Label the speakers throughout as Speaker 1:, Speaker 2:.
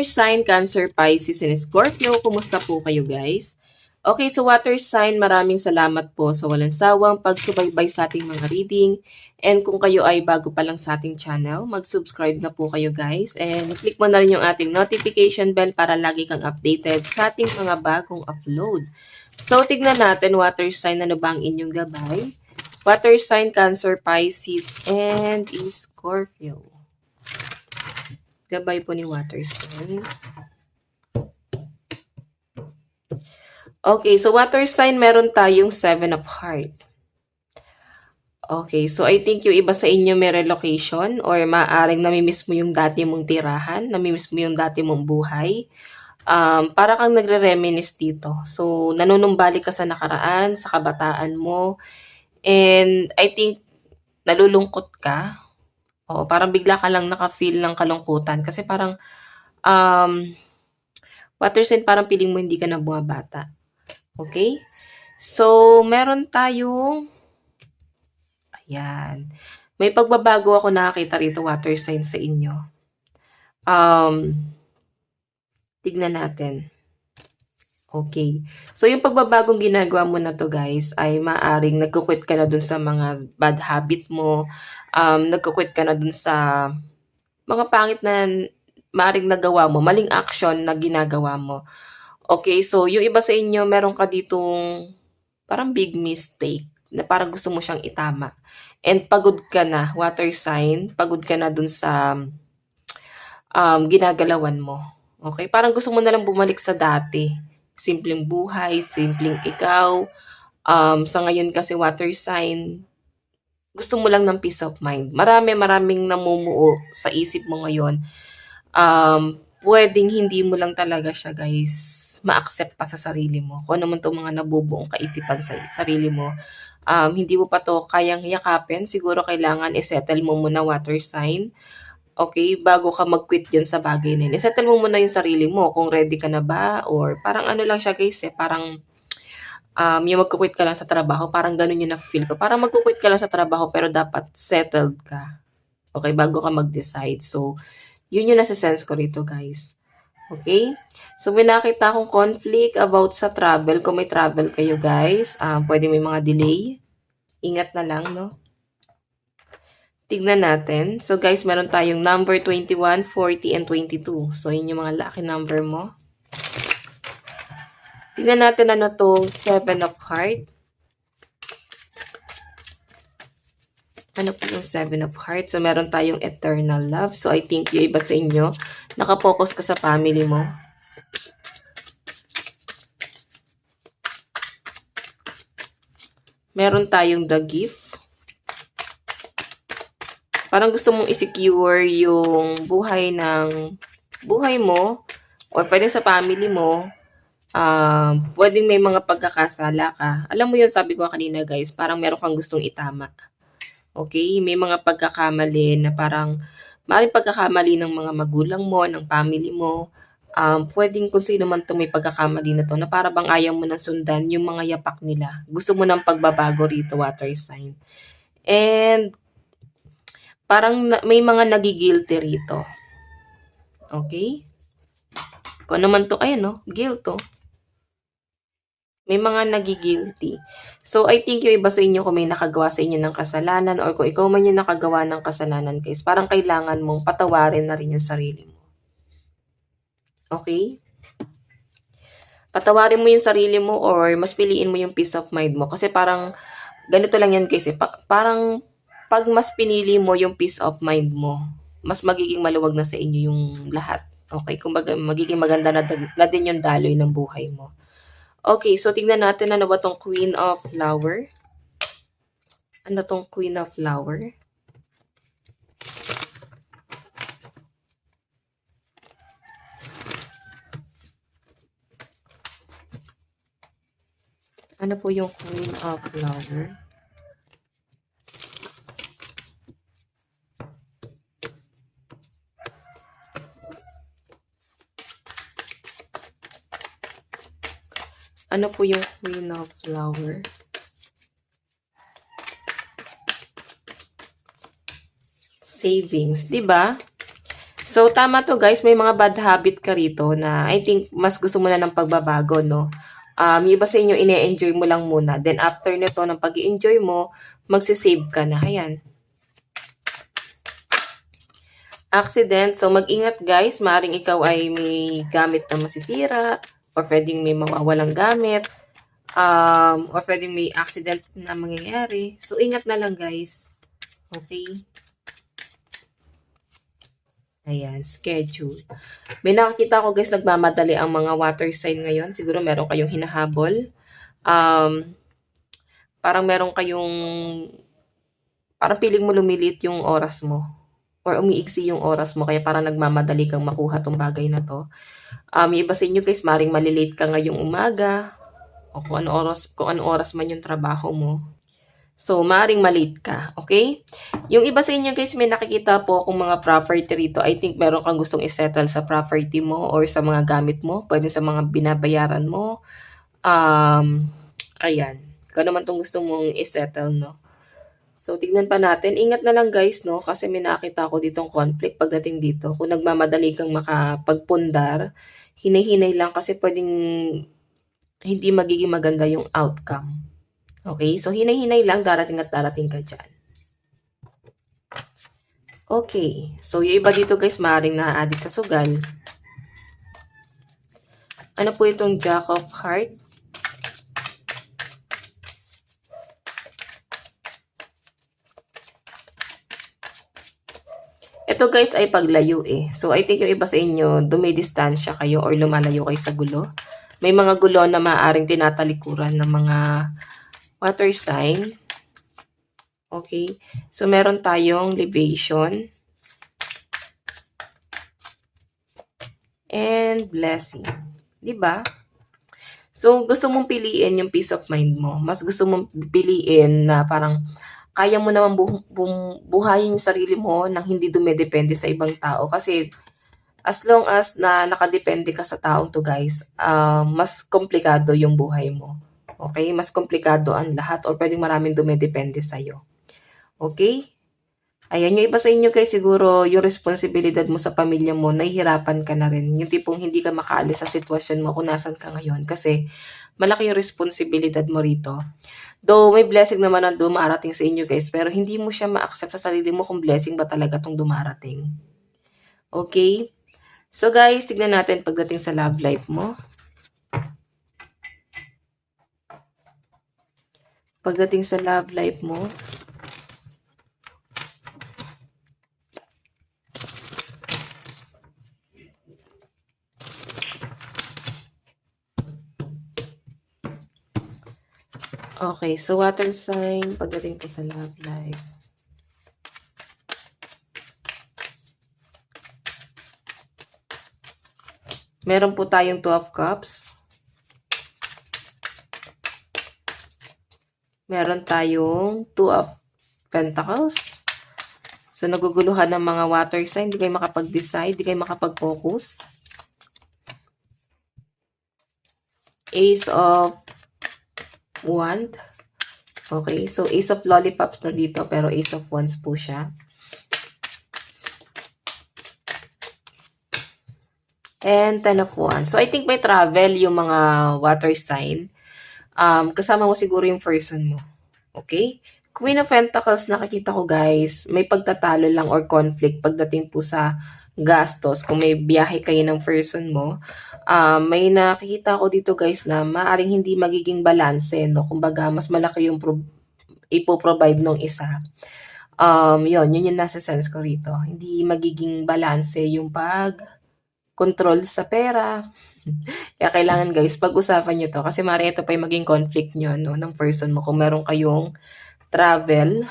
Speaker 1: water sign, Cancer, Pisces, and Scorpio. Kumusta po kayo guys? Okay, so water sign, maraming salamat po sa walang sawang pagsubaybay sa ating mga reading. And kung kayo ay bago pa lang sa ating channel, mag-subscribe na po kayo guys. And click mo na rin yung ating notification bell para lagi kang updated sa ating mga bagong upload. So, tignan natin water sign, ano ba ang inyong gabay? Water sign, Cancer, Pisces, and Scorpio. Gabay po ni water sign. Okay, so water sign, meron tayong 7 of heart. Okay, so I think yung iba sa inyo may relocation or maaaring namimiss mo yung dati mong tirahan, namimiss mo yung dati mong buhay. Para kang nagre-reminisce dito. So, nanunumbalik ka sa nakaraan, sa kabataan mo. And I think nalulungkot ka. O, parang bigla ka lang naka-feel ng kalungkutan. Kasi parang, water sign, parang piling mo hindi ka na bumabata. Okay? So, meron tayong, ayan. May pagbabago ako nakakita rito, water sign sa inyo. Tignan natin. Okay. So, yung pagbabagong ginagawa mo na to guys, ay maaring nagkukwit ka na dun sa mga bad habit mo. Nagkukwit ka na dun sa mga pangit na maaring nagawa mo, maling action na ginagawa mo. Okay, so yung iba sa inyo, meron ka ditong parang big mistake na parang gusto mo siyang itama. And pagod ka na, water sign, pagod ka na dun sa ginagalawan mo. Okay, parang gusto mo na lang bumalik sa dati. Simpleng buhay, simpleng ikaw. Sa ngayon kasi water sign, gusto mo lang ng peace of mind. Maraming namumuo sa isip mo ngayon. Pwedeng hindi mo lang talaga siya guys ma-accept pa sa sarili mo. Kung ano man itong mga nabubuong kaisipan sa sarili mo. Hindi mo pa to kayang yakapin. Siguro kailangan i-settle mo muna water sign. Okay, bago ka mag-quit dyan sa bagay na yun. I-settle mo muna yung sarili mo kung ready ka na ba or parang ano lang siya guys parang yung mag-quit ka lang sa trabaho, parang ganun yung na-feel ko. Parang mag-quit ka lang sa trabaho pero dapat settled ka. Okay, bago ka mag-decide. So, yun yung nasa-sense ko rito guys. Okay? So, may nakita akong conflict about sa travel. Kung may travel kayo guys, pwede may mga delay. Ingat na lang, no? Tignan natin. So guys, meron tayong number 21, 40, and 22. So yun yung mga lucky number mo. Tignan natin ano tong 7 of heart. Ano po yung 7 of heart? So meron tayong eternal love. So I think yung iba sa inyo, nakapokus ka sa family mo. Meron tayong the gift. Parang gusto mong i-secure yung buhay mo or pwede sa family mo. Pwedeng may mga pagkakasala ka. Alam mo yun, sabi ko kanina guys, parang meron kang gustong itama. Okay? May mga pagkakamali na parang maaaring pagkakamali ng mga magulang mo, ng family mo. Pwedeng kung sino man to may pagkakamali na to na para bang ayaw mo nang sundan yung mga yapak nila. Gusto mo ng pagbabago rito, water sign. And parang may mga nagigilty rito. Okay? Kung ano man to, ayan no, guilt to. May mga nagigilty. So, I think yung iba sa inyo kung may nakagawa sa inyo ng kasalanan or kung ikaw man yung nakagawa ng kasalanan guys, parang kailangan mong patawarin na rin yung sarili mo. Okay? Patawarin mo yung sarili mo or mas piliin mo yung peace of mind mo. Kasi parang, ganito lang yan guys parang pag mas pinili mo yung peace of mind mo, mas magiging maluwag na sa inyo yung lahat. Okay? Kumbaga, magiging maganda na din yung daloy ng buhay mo. Okay, so tingnan natin ano ba tong Queen of Flower. Ano tong Queen of Flower? Ano po yung Queen of Flower? Ano po yung Queen of Flower? Savings, 'di ba? So, tama to guys. May mga bad habit ka rito na I think mas gusto mo na ng pagbabago, no? Yung iba sa inyo, ine-enjoy mo lang muna. Then, after nito, ng pag-i-enjoy mo, magsisave ka na. Ayan. Accident. So, mag-ingat guys. Maaring ikaw ay may gamit na masisira or pwedeng may mawawalang gamit. Or pwedeng may accident na mangyayari. So, ingat na lang guys. Okay? Ayan, schedule. May nakakita ko guys, nagmamadali ang mga water sign ngayon. Siguro meron kayong hinahabol. Parang meron kayong, parang piling mo lumiliit yung oras mo. Or umiiksi yung oras mo. Kaya parang nagmamadali kang makuha tong bagay na to. Yung iba sa inyo guys, maring malilate ka ngayong umaga. O kung ano oras man yung trabaho mo. So, maaaring malate ka, okay? Yung iba sa inyo guys, may nakikita po akong mga property rito. I think meron kang gustong isettle sa property mo or sa mga gamit mo. Pwede sa mga binabayaran mo. Ayan. Kung naman itong gusto mong isettle, no? So, tignan pa natin. Ingat na lang guys, no? Kasi may nakita ako ditong conflict pagdating dito. Kung nagmamadali kang makapagpundar, hinay-hinay lang kasi pwedeng hindi magiging maganda yung outcome. Okay, so hinay-hinay lang, darating at darating ka dyan. Okay, so yung iba dito guys, maaaring na-addict sa sugal. Ano po itong Jack of Heart? Ito guys ay paglayo eh. So I think yung iba sa inyo, dumidistansya kayo or lumalayo kayo sa gulo. May mga gulo na maaaring tinatalikuran ng mga water sign. Okay. So, meron tayong libation. And blessing. Diba? So, gusto mong piliin yung peace of mind mo. Mas gusto mong piliin na parang kaya mo naman buhayin yung sarili mo nang hindi dumedepende sa ibang tao. Kasi, as long as na nakadepende ka sa taong to guys, mas komplikado yung buhay mo. Okay? Mas komplikado ang lahat or pwedeng maraming dumedepende sa'yo. Okay? Ayan, yung iba sa inyo guys, siguro yung responsibilidad mo sa pamilya mo, nahihirapan ka na rin. Yung tipong hindi ka makaalis sa sitwasyon mo kung nasan ka ngayon. Kasi malaki yung responsibilidad mo rito. Though may blessing naman ang dumarating sa inyo guys, pero hindi mo siya ma-accept sa sarili mo kung blessing ba talaga tong dumarating. Okay? So guys, tignan natin pagdating sa love life mo. Pagdating sa love life mo, okay, so water sign, pagdating po sa love life. Meron po tayong 2 of Cups. Meron tayong 2 of Pentacles. So, naguguluhan ng mga water sign. Hindi kayo makapag-decide. Hindi kayo makapag-focus. Ace of Wand. Okay. So, Ace of Lollipops na dito. Pero Ace of Wands po siya. And 10 of Wands. So, I think may travel yung mga water sign. Kasama mo siguro yung person mo. Okay? Queen of Pentacles, nakikita ko guys, may pagtatalo lang or conflict pagdating po sa gastos. Kung may biyahe kayo ng person mo, may nakikita ko dito guys na maaaring hindi magiging balanse, no? Kumbaga, mas malaki yung ipoprovide ng isa. Yun yung nasa sense ko rito. Hindi magiging balanse yung pag-control sa pera. Kaya kailangan guys, pag-usapan nyo to. Kasi mari ito pa yung maging conflict nyo, no, ng person mo. Kung meron kayong travel.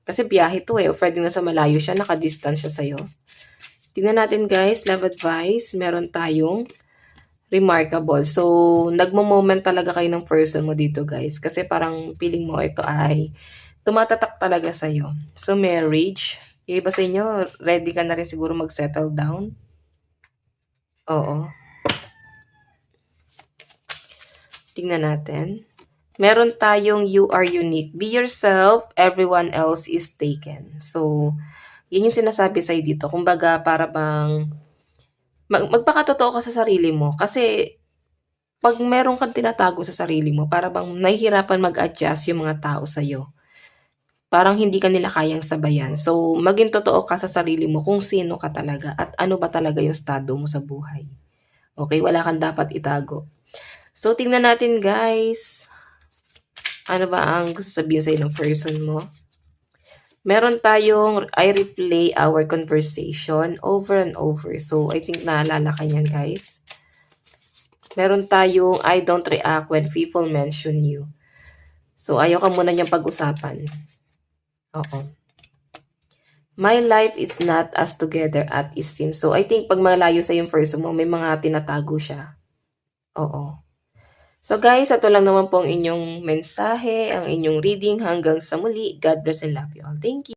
Speaker 1: Kasi biyahe to eh. O pwede na sa malayo siya, nakadistance siya sa'yo. Tingnan natin guys, love advice. Meron tayong remarkable. So, nagmo-moment talaga kayo ng person mo dito guys. Kasi parang feeling mo ito ay tumatatak talaga sa'yo. So, marriage. Yung iba sa inyo, ready ka na rin siguro mag-settle down. Oo. Tingnan natin. Meron tayong you are unique. Be yourself, everyone else is taken. So, Yun yung sinasabi sa'yo dito. Kumbaga, para bang magpakatotoo ka sa sarili mo. Kasi, pag meron kang tinatago sa sarili mo, para bang nahihirapan mag-adjust yung mga tao sa'yo. Parang hindi ka nila kayang sabayan. So, maging totoo ka sa sarili mo kung sino ka talaga at ano ba talaga yung estado mo sa buhay. Okay? Wala kang dapat itago. So, tingnan natin guys. Ano ba ang gusto sabihin sa'yo ng person mo? Meron tayong I replay our conversation over and over. So, I think naalala ka niyan, guys. Meron tayong I don't react when people mention you. So, ayaw ka muna niyang pag-usapan. Oo. My life is not as together as it seems. So, I think pag malayo sa yung person mo, may mga tinatago siya. Oo. So, guys, ito lang naman po ang inyong mensahe, ang inyong reading. Hanggang sa muli. God bless and love you all. Thank you.